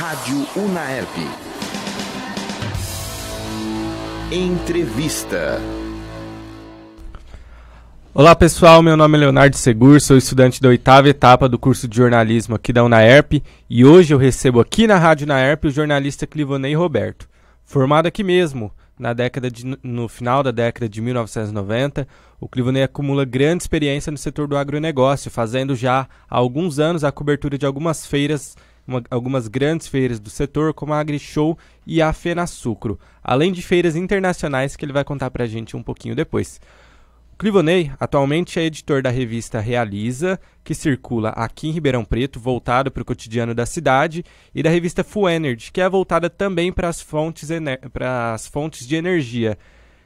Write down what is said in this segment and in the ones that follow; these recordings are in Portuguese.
Rádio Unaerp. Entrevista. Olá pessoal, meu nome é Leonardo Segur, sou estudante da 8ª etapa do curso de jornalismo aqui da Unaerp e hoje eu recebo aqui na Rádio Unaerp o jornalista Clivonei Roberto. Formado aqui mesmo, no final da década de 1990, o Clivonei acumula grande experiência no setor do agronegócio, fazendo já há alguns anos a cobertura de algumas feiras, algumas grandes feiras do setor, como a AgriShow e a FenaSucro, além de feiras internacionais que ele vai contar pra gente um pouquinho depois. Clivonei atualmente é editor da revista Realiza, que circula aqui em Ribeirão Preto, voltado para o cotidiano da cidade, e da revista Full Energy, que é voltada também para as fontes de energia.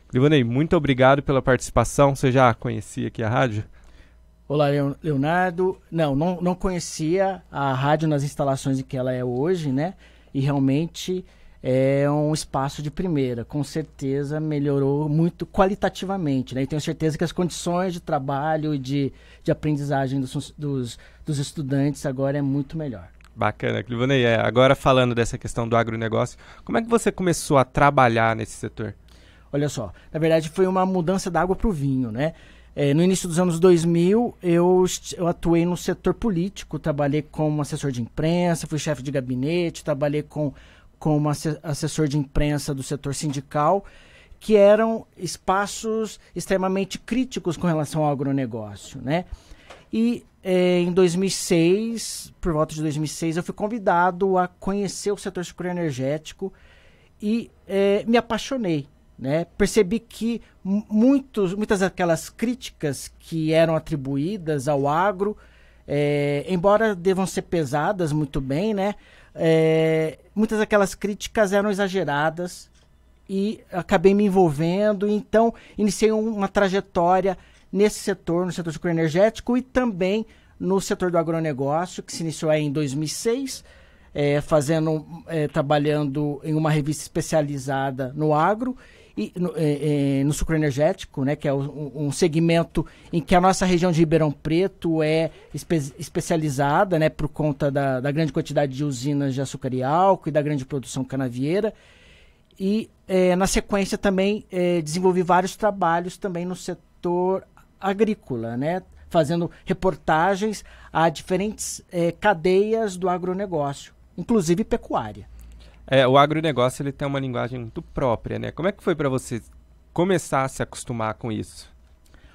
Clivonei, muito obrigado pela participação. Você já conhecia aqui a rádio? Olá, Leonardo. Não conhecia a rádio nas instalações em que ela é hoje, né? E realmente é um espaço de primeira, com certeza melhorou muito qualitativamente, né? E tenho certeza que as condições de trabalho e de aprendizagem dos estudantes agora é muito melhor. Bacana, Clivonei. Agora falando dessa questão do agronegócio, como é que você começou a trabalhar nesse setor? Olha só, na verdade foi uma mudança da água para o vinho, né? No início dos anos 2000, eu atuei no setor político, trabalhei como assessor de imprensa, fui chefe de gabinete, trabalhei como assessor de imprensa do setor sindical, que eram espaços extremamente críticos com relação ao agronegócio, né? E em 2006, por volta de 2006, eu fui convidado a conhecer o setor sucroenergético e me apaixonei, né? Percebi que muitas daquelas críticas que eram atribuídas ao agro, embora devam ser pesadas muito bem, né? Muitas daquelas críticas eram exageradas e acabei me envolvendo, então iniciei uma trajetória nesse setor, no setor sucroenergético e também no setor do agronegócio, que se iniciou aí em 2006, trabalhando em uma revista especializada no agro e no sucroenergético, né, que é um segmento em que a nossa região de Ribeirão Preto é especializada, né, por conta da grande quantidade de usinas de açúcar e álcool e da grande produção canavieira. E na sequência também desenvolvi vários trabalhos também no setor agrícola, né, fazendo reportagens a diferentes cadeias do agronegócio, inclusive pecuária. O agronegócio ele tem uma linguagem muito própria, né? Como é que foi para você começar a se acostumar com isso?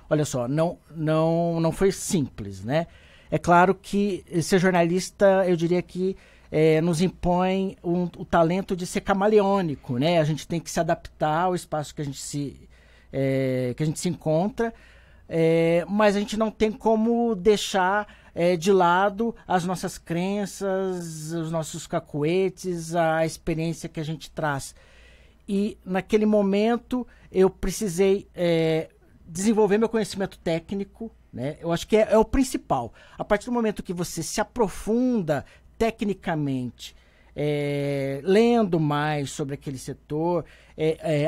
Olha só, não foi simples, né? É claro que ser jornalista, eu diria que nos impõe o talento de ser camaleônico, né? A gente tem que se adaptar ao espaço que a gente se encontra, mas a gente não tem como deixar de lado as nossas crenças, os nossos cacuetes, a experiência que a gente traz. E naquele momento eu precisei desenvolver meu conhecimento técnico, né? Eu acho que é o principal. A partir do momento que você se aprofunda tecnicamente, lendo mais sobre aquele setor,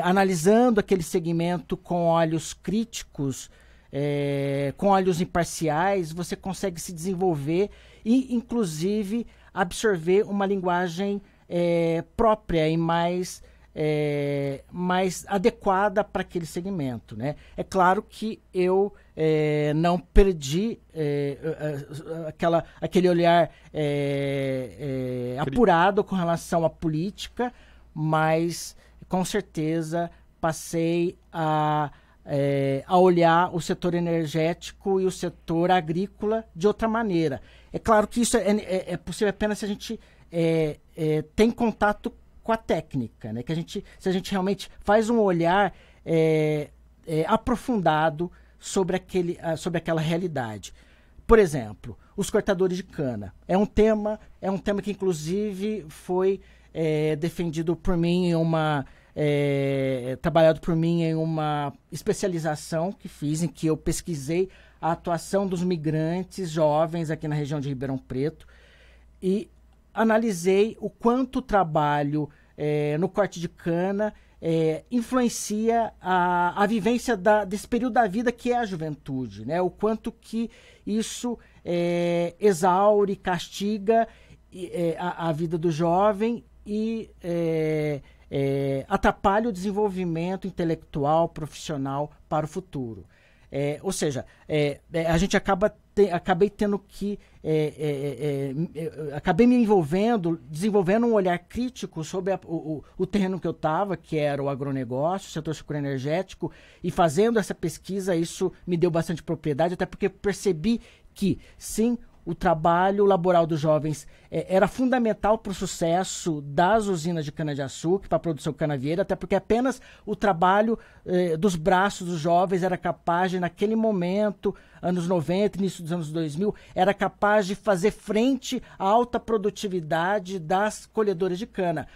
analisando aquele segmento com olhos críticos, com olhos imparciais, você consegue se desenvolver e, inclusive, absorver uma linguagem própria e mais adequada para aquele segmento, né? É claro que eu não perdi aquele olhar apurado com relação à política, mas, com certeza, passei a olhar o setor energético e o setor agrícola de outra maneira. É claro que isso é possível apenas se a gente tem contato com a técnica, né? Se a gente realmente faz um olhar aprofundado sobre aquela realidade. Por exemplo, os cortadores de cana. É um tema que, inclusive, foi defendido por mim trabalhado por mim em uma especialização que fiz, em que eu pesquisei a atuação dos migrantes jovens aqui na região de Ribeirão Preto e analisei o quanto o trabalho no corte de cana influencia a vivência desse período da vida que é a juventude, né? O quanto que isso exaure, castiga a vida do jovem e atrapalha o desenvolvimento intelectual, profissional para o futuro. Ou seja, a gente acabei tendo que acabei me desenvolvendo um olhar crítico sobre o terreno que eu estava, que era o agronegócio, o setor sucroenergético, e fazendo essa pesquisa, isso me deu bastante propriedade, até porque percebi que, sim, o trabalho laboral dos jovens era fundamental para o sucesso das usinas de cana-de-açúcar, para a produção canavieira, até porque apenas o trabalho dos braços dos jovens era capaz de, naquele momento, anos 90, início dos anos 2000, era capaz de fazer frente à alta produtividade das colhedoras de cana.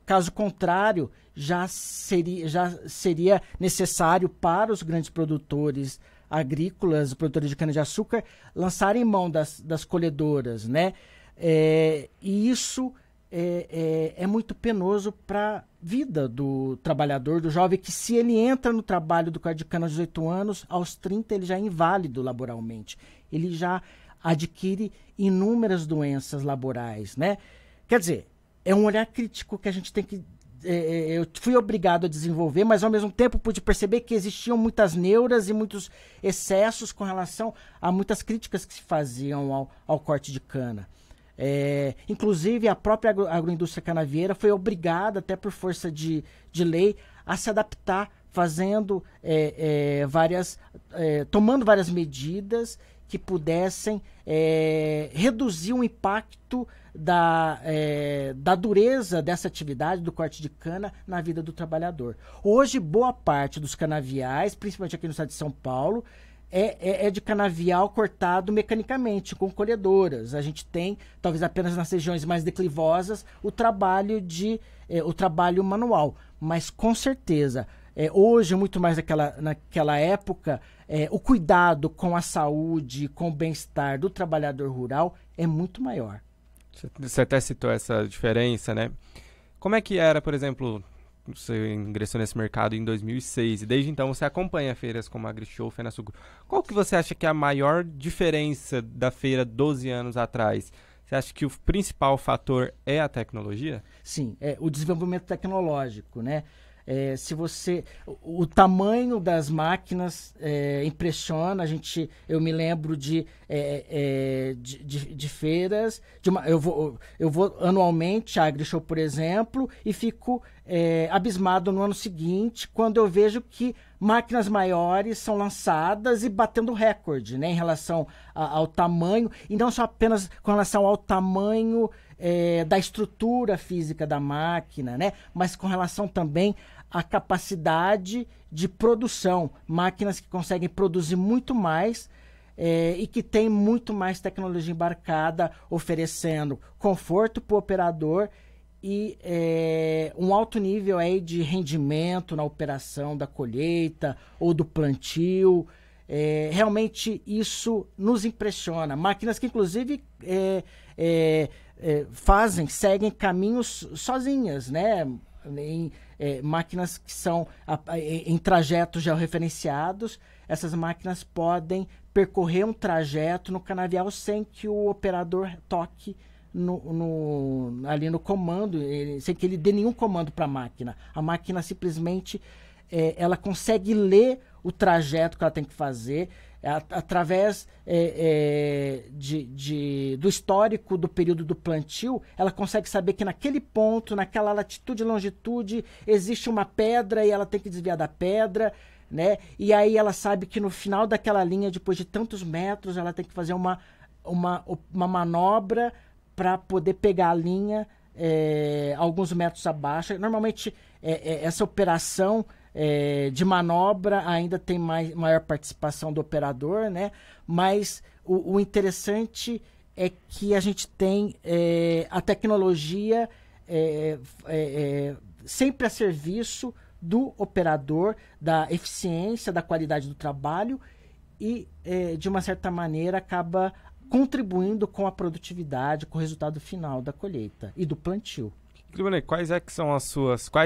Caso contrário, já seria necessário para os grandes produtores agrícolas, produtores de cana-de-açúcar, lançarem mão das colhedoras, né? E isso é muito penoso para a vida do trabalhador, do jovem, que se ele entra no trabalho do corte de cana aos 18 anos, aos 30 ele já é inválido laboralmente. Ele já adquire inúmeras doenças laborais, né? Quer dizer, é um olhar crítico que a gente tem que eu fui obrigado a desenvolver, mas ao mesmo tempo pude perceber que existiam muitas neuras e muitos excessos com relação a muitas críticas que se faziam ao corte de cana. Inclusive, a própria agroindústria canavieira foi obrigada, até por força de lei, a se adaptar, fazendo tomando várias medidas que pudessem reduzir o impacto da dureza dessa atividade do corte de cana na vida do trabalhador. Hoje, boa parte dos canaviais, principalmente aqui no estado de São Paulo, é de canavial cortado mecanicamente, com colhedoras. A gente tem, talvez apenas nas regiões mais declivosas, o trabalho manual. Mas, com certeza, hoje, muito mais naquela época, o cuidado com a saúde, com o bem-estar do trabalhador rural é muito maior. Você até citou essa diferença, né? Como é que era, por exemplo, você ingressou nesse mercado em 2006 e desde então você acompanha feiras como a AgriShow, FenaSucro. Qual que você acha que é a maior diferença da feira 12 anos atrás? Você acha que o principal fator é a tecnologia? Sim, o desenvolvimento tecnológico, né? O tamanho das máquinas impressiona. Eu me lembro de feiras. Eu vou anualmente à AgriShow, por exemplo, e fico abismado no ano seguinte quando eu vejo que máquinas maiores são lançadas e batendo recorde, né, em relação ao tamanho, e não só apenas com relação ao tamanho da estrutura física da máquina, né, mas com relação também à capacidade de produção. Máquinas que conseguem produzir muito mais e que tem muito mais tecnologia embarcada, oferecendo conforto para o operador e um alto nível aí de rendimento na operação da colheita ou do plantio. Realmente isso nos impressiona. Máquinas que inclusive seguem caminhos sozinhas, né? Máquinas que são em trajetos georreferenciados. Essas máquinas podem percorrer um trajeto no canavial sem que o operador toque ali no comando, sem que ele dê nenhum comando para a máquina. A máquina simplesmente ela consegue ler o trajeto que ela tem que fazer através do histórico do período do plantio. Ela consegue saber que naquele ponto, naquela latitude e longitude, existe uma pedra e ela tem que desviar da pedra, né? E aí ela sabe que no final daquela linha, depois de tantos metros, ela tem que fazer uma manobra para poder pegar a linha alguns metros abaixo. Normalmente essa operação de manobra ainda tem maior participação do operador, né? Mas o interessante é que a gente tem a tecnologia sempre a serviço do operador, da eficiência, da qualidade do trabalho e, de uma certa maneira, acaba contribuindo com a produtividade, com o resultado final da colheita e do plantio. Clivonei, quais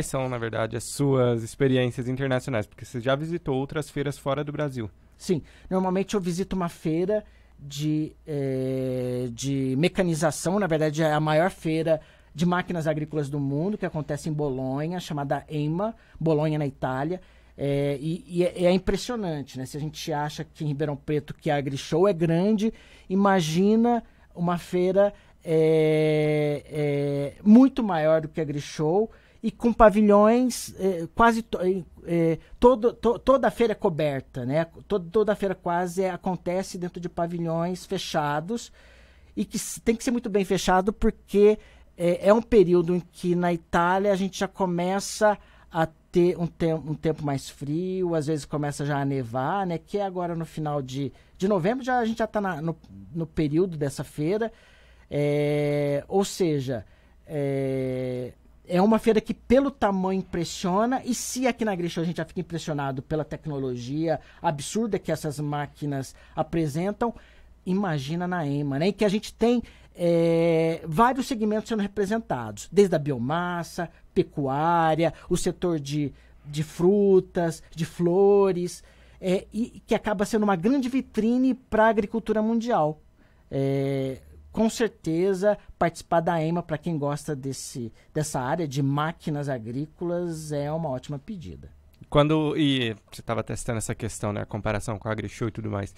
são, na verdade, as suas experiências internacionais? Porque você já visitou outras feiras fora do Brasil. Sim, normalmente eu visito uma feira de mecanização. Na verdade, é a maior feira de máquinas agrícolas do mundo, que acontece em Bolonha, chamada EIMA, Bolonha, na Itália. É impressionante, né? Se a gente acha que em Ribeirão Preto que a AgriShow é grande, imagina uma feira muito maior do que a AgriShow e com pavilhões toda a feira é coberta, né? Toda a feira quase acontece dentro de pavilhões fechados e que tem que ser muito bem fechado porque é um período em que na Itália a gente já começa a ter um tempo mais frio, às vezes começa já a nevar, né? Que é agora no final de novembro, a gente já está no período dessa feira. Ou seja, é uma feira que pelo tamanho impressiona, e se aqui na AgriShow a gente já fica impressionado pela tecnologia absurda que essas máquinas apresentam, imagina na EIMA, né? Em que a gente tem vários segmentos sendo representados, desde a biomassa, pecuária, o setor de frutas, de flores, e que acaba sendo uma grande vitrine para a agricultura mundial. Com certeza, participar da EIMA, para quem gosta dessa área de máquinas agrícolas, é uma ótima pedida. E você estava testando essa questão, né, a comparação com a AgriShow e tudo mais.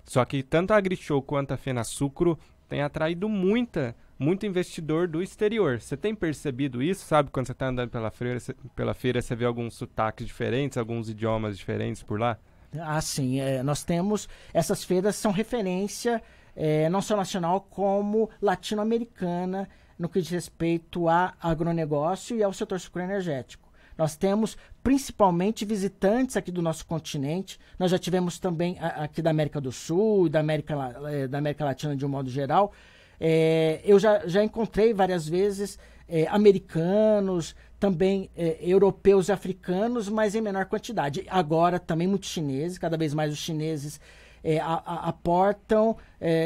Só que tanto a AgriShow quanto a FenaSucro tem atraído muito investidor do exterior. Você tem percebido isso, sabe? Quando você está andando pela feira, você vê alguns sotaques diferentes, alguns idiomas diferentes por lá? Ah, sim. Nós temos... Essas feiras são referência não só nacional, como latino-americana, no que diz respeito a agronegócio e ao setor sucroenergético. Nós temos principalmente visitantes aqui do nosso continente. Nós já tivemos também aqui da América do Sul, da América Latina de um modo geral. Eu já encontrei várias vezes americanos, também europeus e africanos, mas em menor quantidade. Agora também muitos chineses, cada vez mais os chineses aportam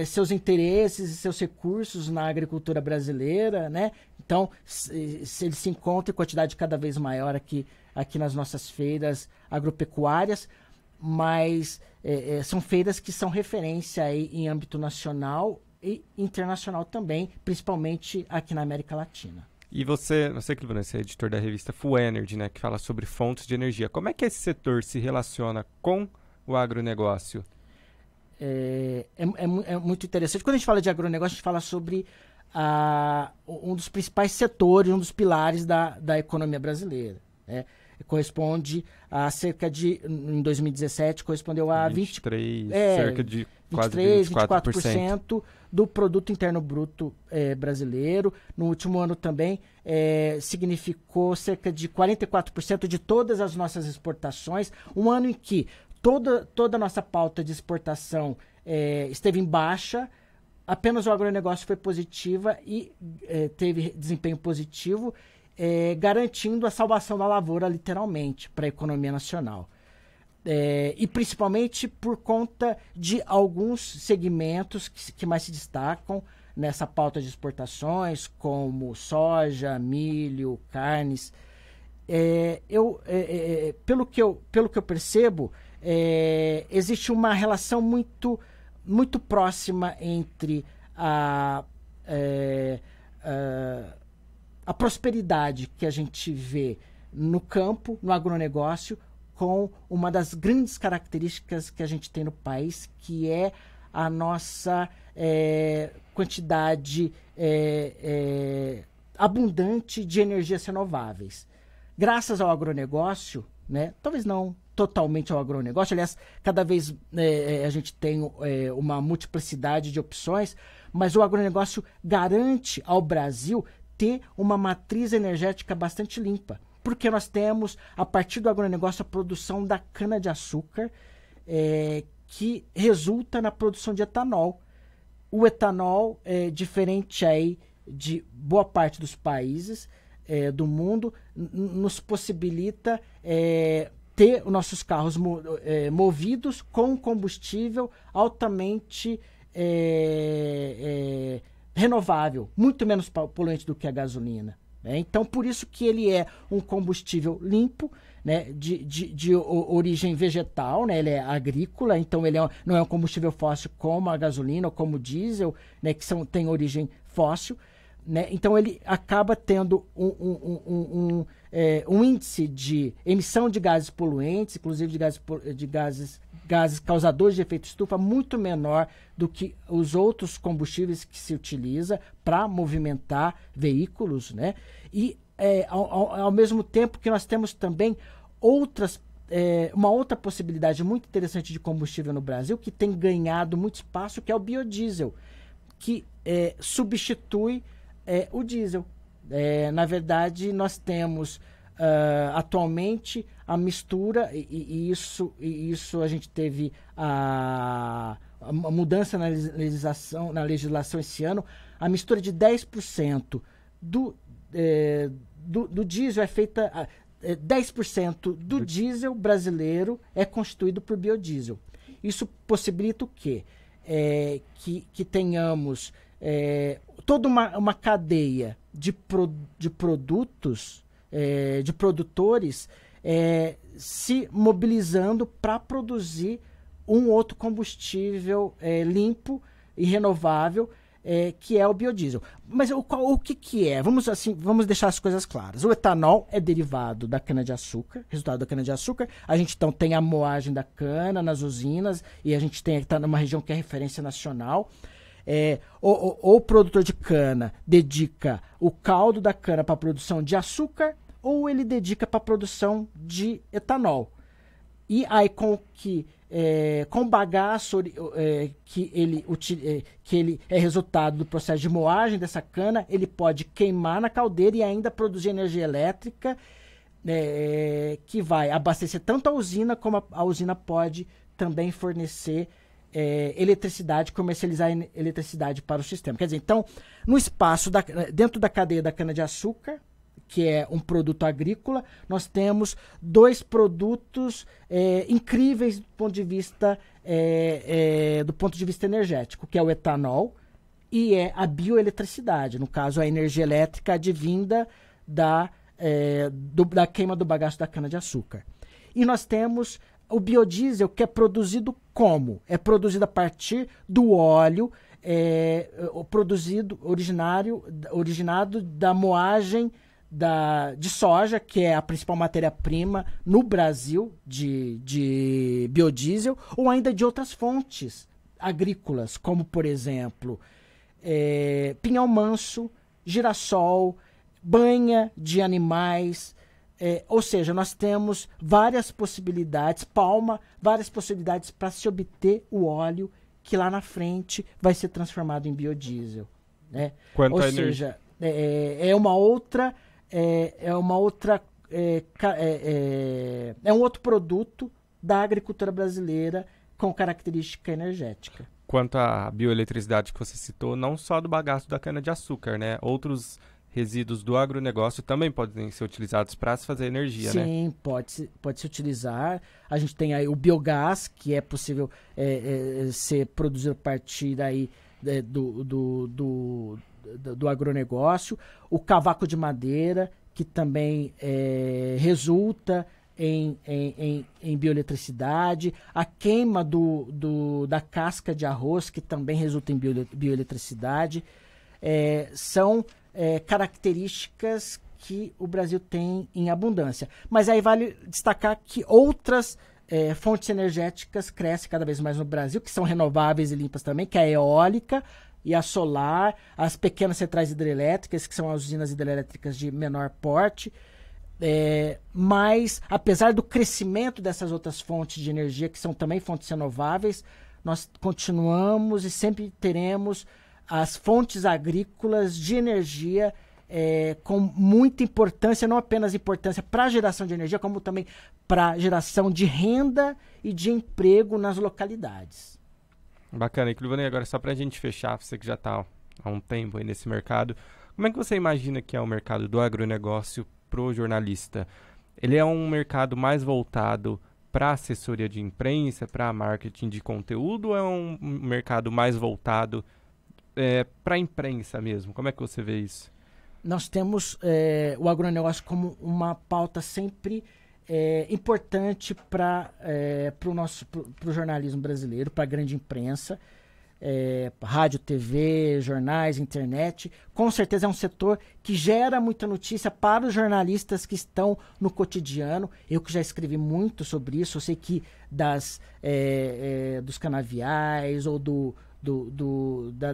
seus interesses e seus recursos na agricultura brasileira, né? Então, eles se encontram em quantidade cada vez maior aqui nas nossas feiras agropecuárias, mas são feiras que são referência aí em âmbito nacional e internacional também, principalmente aqui na América Latina. E você é editor da revista Full Energy, né, que fala sobre fontes de energia. Como é que esse setor se relaciona com o agronegócio? É muito interessante. Quando a gente fala de agronegócio, a gente fala sobre um dos principais setores, um dos pilares da economia brasileira, né? Corresponde a cerca de, em 2017, correspondeu a 23, cerca de quase 24% do produto interno bruto brasileiro. No último ano também significou cerca de 44% de todas as nossas exportações. Um ano em que toda a nossa pauta de exportação esteve em baixa, apenas o agronegócio foi positiva e teve desempenho positivo, garantindo a salvação da lavoura, literalmente, para a economia nacional. E principalmente por conta de alguns segmentos que mais se destacam nessa pauta de exportações, como soja, milho, carnes. Pelo que eu percebo, existe uma relação muito, muito próxima entre a prosperidade que a gente vê no campo, no agronegócio, com uma das grandes características que a gente tem no país, que é a nossa quantidade abundante de energias renováveis. Graças ao agronegócio, né, talvez não totalmente ao agronegócio, aliás, cada vez a gente tem uma multiplicidade de opções, mas o agronegócio garante ao Brasil ter uma matriz energética bastante limpa, porque nós temos, a partir do agronegócio, a produção da cana-de-açúcar, que resulta na produção de etanol. O etanol, diferente aí de boa parte dos países do mundo, nos possibilita ter os nossos carros movidos com combustível altamente renovável, muito menos poluente do que a gasolina, né? Então, por isso que ele é um combustível limpo, né, de origem vegetal, né, ele é agrícola, então ele não é um combustível fóssil como a gasolina ou como o diesel, né, que tem origem fóssil, né? Então ele acaba tendo um índice de emissão de gases poluentes, inclusive de gases causadores de efeito estufa, muito menor do que os outros combustíveis que se utiliza para movimentar veículos, né? E ao mesmo tempo que nós temos também uma outra possibilidade muito interessante de combustível no Brasil, que tem ganhado muito espaço, que é o biodiesel, que substitui o diesel. Na verdade, nós temos atualmente a mistura, e isso a gente teve a mudança na legislação esse ano, a mistura de 10% do diesel é feita... 10% do diesel brasileiro é constituído por biodiesel. Isso possibilita o quê? Que tenhamos toda uma cadeia de produtos, de produtores se mobilizando para produzir um outro combustível limpo e renovável, que é o biodiesel. Mas o que é? Vamos deixar as coisas claras. O etanol é derivado da cana-de-açúcar, resultado da cana-de-açúcar. A gente então tem a moagem da cana nas usinas, e a gente está numa região que é referência nacional. O produtor de cana dedica o caldo da cana para a produção de açúcar, ou ele dedica para a produção de etanol. E aí com o bagaço que ele é resultado do processo de moagem dessa cana, ele pode queimar na caldeira e ainda produzir energia elétrica, que vai abastecer tanto a usina, como a usina pode também fornecer eletricidade, comercializar eletricidade para o sistema. Quer dizer, então, no espaço, dentro da cadeia da cana-de-açúcar, que é um produto agrícola, nós temos dois produtos incríveis do ponto de vista energético, que é o etanol e a bioeletricidade, no caso a energia elétrica advinda da queima do bagaço da cana-de-açúcar. E nós temos o biodiesel, que é produzido como? É produzido a partir do óleo originado da moagem de soja, que é a principal matéria-prima no Brasil de biodiesel, ou ainda de outras fontes agrícolas, como, por exemplo, pinhão manso, girassol, banha de animais. Ou seja, nós temos várias possibilidades, várias possibilidades para se obter o óleo que lá na frente vai ser transformado em biodiesel, né? Ou seja, é um outro produto da agricultura brasileira com característica energética. Quanto à bioeletricidade que você citou, não só do bagaço da cana-de-açúcar, né? Outros resíduos do agronegócio também podem ser utilizados para se fazer energia, né? Sim, pode se utilizar. A gente tem aí o biogás, que é possível ser produzido a partir aí, do agronegócio. O cavaco de madeira, que também resulta em bioeletricidade. A queima da casca de arroz, que também resulta em bioeletricidade. São características que o Brasil tem em abundância. Mas aí vale destacar que outras fontes energéticas crescem cada vez mais no Brasil, que são renováveis e limpas também, que é a eólica e a solar, as pequenas centrais hidrelétricas, que são as usinas hidrelétricas de menor porte. Mas, apesar do crescimento dessas outras fontes de energia, que são também fontes renováveis, nós continuamos e sempre teremos as fontes agrícolas de energia com muita importância, não apenas importância para a geração de energia, como também para a geração de renda e de emprego nas localidades. Bacana. E Clivanei, agora só para a gente fechar, você que já está há um tempo aí nesse mercado, como é que você imagina que é o mercado do agronegócio para o jornalista? Ele é um mercado mais voltado para assessoria de imprensa, para marketing de conteúdo, ou é um mercado mais voltado para a imprensa mesmo? Como é que você vê isso? nós temos o agronegócio como uma pauta sempre importante para o jornalismo brasileiro, para a grande imprensa, rádio, TV, jornais, internet. Com certeza é um setor que gera muita notícia para os jornalistas que estão no cotidiano. Eu que já escrevi muito sobre isso, eu sei que dos canaviais ou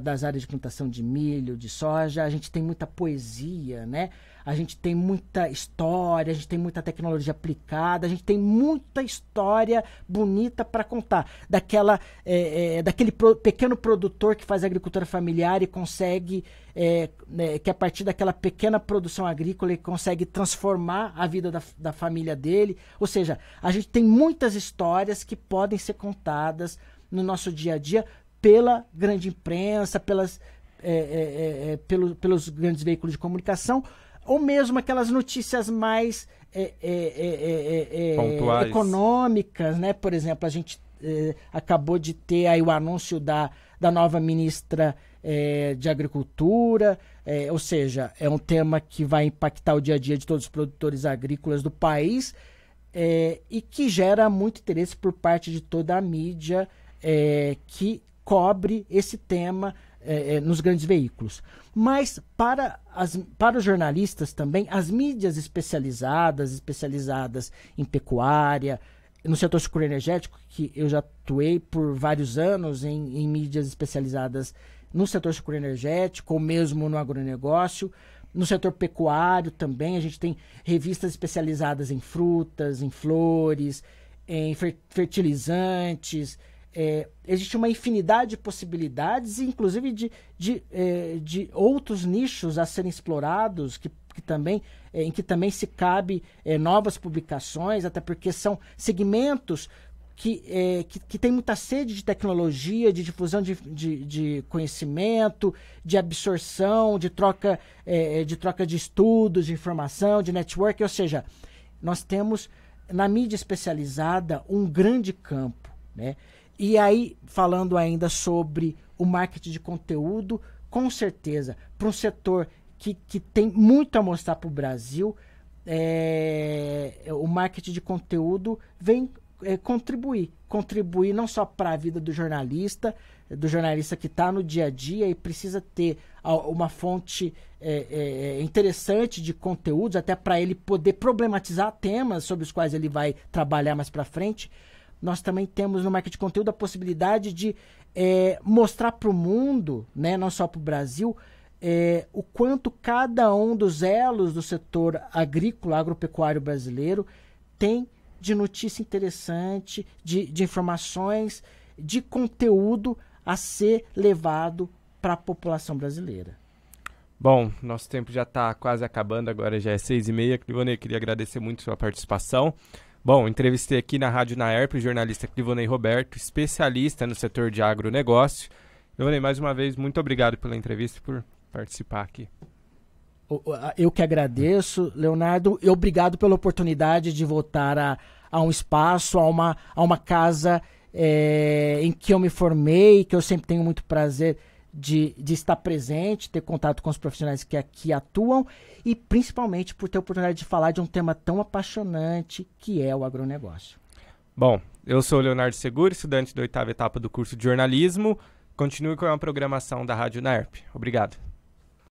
das áreas de plantação de milho, de soja, a gente tem muita poesia, né? A gente tem muita história, a gente tem muita tecnologia aplicada, a gente tem muita história bonita para contar. Daquele pequeno produtor que faz agricultura familiar e consegue, que a partir daquela pequena produção agrícola ele consegue transformar a vida da família dele. Ou seja, a gente tem muitas histórias que podem ser contadas no nosso dia a dia pela grande imprensa, pelos grandes veículos de comunicação, ou mesmo aquelas notícias mais econômicas, né? Por exemplo, a gente acabou de ter aí o anúncio da nova ministra de Agricultura, ou seja, é um tema que vai impactar o dia a dia de todos os produtores agrícolas do país, e que gera muito interesse por parte de toda a mídia que cobre esse tema nos grandes veículos. Mas para os jornalistas também, as mídias especializadas em pecuária, no setor sucroenergético, que eu já atuei por vários anos em mídias especializadas no setor sucroenergético ou mesmo no agronegócio. No setor pecuário também, a gente tem revistas especializadas em frutas, em flores, em fertilizantes. Existe uma infinidade de possibilidades, inclusive de outros nichos a serem explorados, em que também se cabe novas publicações, até porque são segmentos que têm muita sede de tecnologia, de difusão de conhecimento, de absorção, de troca de estudos, de informação, de network. Ou seja, nós temos na mídia especializada um grande campo, né? E aí, falando ainda sobre o marketing de conteúdo, com certeza, para um setor que tem muito a mostrar para o Brasil, o marketing de conteúdo vem contribuir não só para a vida do jornalista que está no dia a dia e precisa ter uma fonte interessante de conteúdos, até para ele poder problematizar temas sobre os quais ele vai trabalhar mais para frente. Nós também temos no marketing de conteúdo a possibilidade de mostrar para o mundo, né, não só para o Brasil, o quanto cada um dos elos do setor agrícola, agropecuário brasileiro tem de notícia interessante, de informações, de conteúdo a ser levado para a população brasileira. Bom, nosso tempo já está quase acabando, agora já é 6h30. Clivonei, queria agradecer muito a sua participação. Bom, entrevistei aqui na Rádio Naerp o jornalista Clivonei Roberto, especialista no setor de agronegócio. Clivonei, mais uma vez, muito obrigado pela entrevista e por participar aqui. Eu que agradeço, Leonardo, e obrigado pela oportunidade de voltar a um espaço, a uma casa em que eu me formei, que eu sempre tenho muito prazer de estar presente, ter contato com os profissionais que aqui atuam e principalmente por ter a oportunidade de falar de um tema tão apaixonante que é o agronegócio. Bom, eu sou o Leonardo Seguro, estudante da 8ª etapa do curso de jornalismo. Continue com a programação da Rádio Naerp. Obrigado.